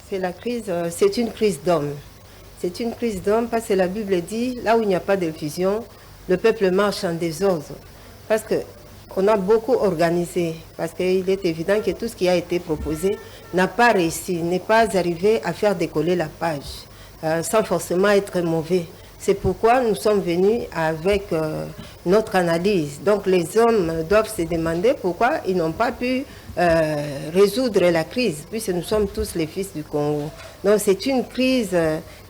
C'est la crise, c'est une crise d'homme. C'est une crise d'homme parce que la Bible dit, là où il n'y a pas de fusion, le peuple marche en désordre. Parce qu'on a beaucoup organisé, parce qu'il est évident que tout ce qui a été proposé n'a pas réussi, n'est pas arrivé à faire décoller la page, sans forcément être mauvais. C'est pourquoi nous sommes venus avec notre analyse. Donc les hommes doivent se demander pourquoi ils n'ont pas pu résoudre la crise, puisque nous sommes tous les fils du Congo. Donc c'est une crise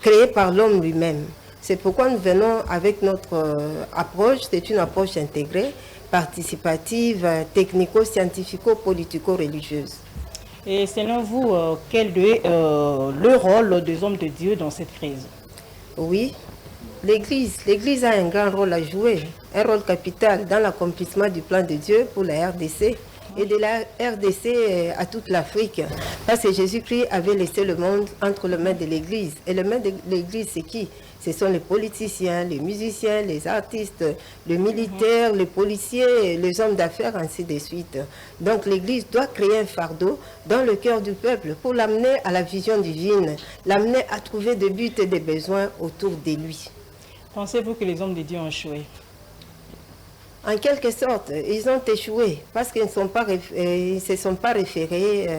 créée par l'homme lui-même. C'est pourquoi nous venons avec notre approche, c'est une approche intégrée, participative, technico-scientifico-politico-religieuse. Et selon vous, quel est le rôle des hommes de Dieu dans cette crise? Oui, l'Église a un grand rôle à jouer, un rôle capital dans l'accomplissement du plan de Dieu pour la RDC et de la RDC à toute l'Afrique. Parce que Jésus-Christ avait laissé le monde entre les mains de l'Église. Et les mains de l'Église, c'est qui? Ce sont les politiciens, les musiciens, les artistes, les militaires, les policiers, les hommes d'affaires, ainsi de suite. Donc l'Église doit créer un fardeau dans le cœur du peuple pour l'amener à la vision divine, l'amener à trouver des buts et des besoins autour de lui. Pensez-vous que les hommes de Dieu ont échoué? En quelque sorte, ils ont échoué parce qu'ils ne se sont pas référés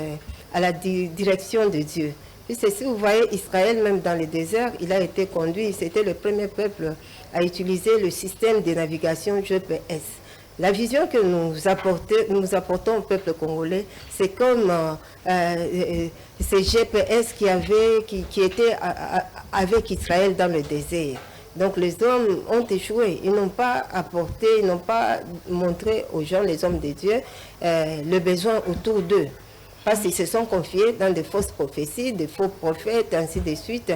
à la direction de Dieu. Puisque si vous voyez Israël, même dans le désert, il a été conduit, c'était le premier peuple à utiliser le système de navigation GPS. La vision que nous apportons au peuple congolais, c'est comme ces GPS qui étaient avec Israël dans le désert. Donc les hommes ont échoué, ils n'ont pas apporté, ils n'ont pas montré aux gens, les hommes de Dieu, le besoin autour d'eux. Parce qu'ils se sont confiés dans de fausses prophéties, de faux prophètes, ainsi de suite,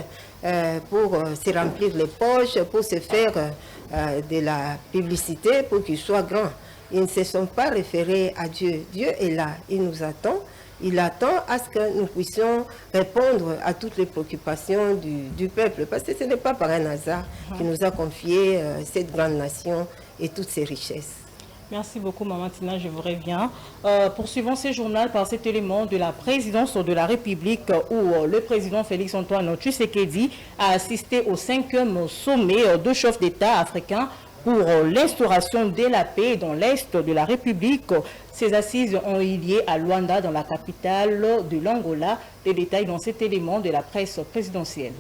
pour se remplir les poches, pour se faire de la publicité, pour qu'ils soient grands. Ils ne se sont pas référés à Dieu. Dieu est là, il nous attend. Il attend à ce que nous puissions répondre à toutes les préoccupations du peuple. Parce que ce n'est pas par un hasard qu'il nous a confié cette grande nation et toutes ses richesses. Merci beaucoup, Maman Tina, je vous reviens. Poursuivons ce journal par cet élément de la présidence de la République où le président Félix-Antoine Tshisekedi a assisté au 5e sommet de chefs d'État africains pour l'instauration de la paix dans l'Est de la République. Ces assises ont eu lieu à Luanda, dans la capitale de l'Angola. Les détails dans cet élément de la presse présidentielle.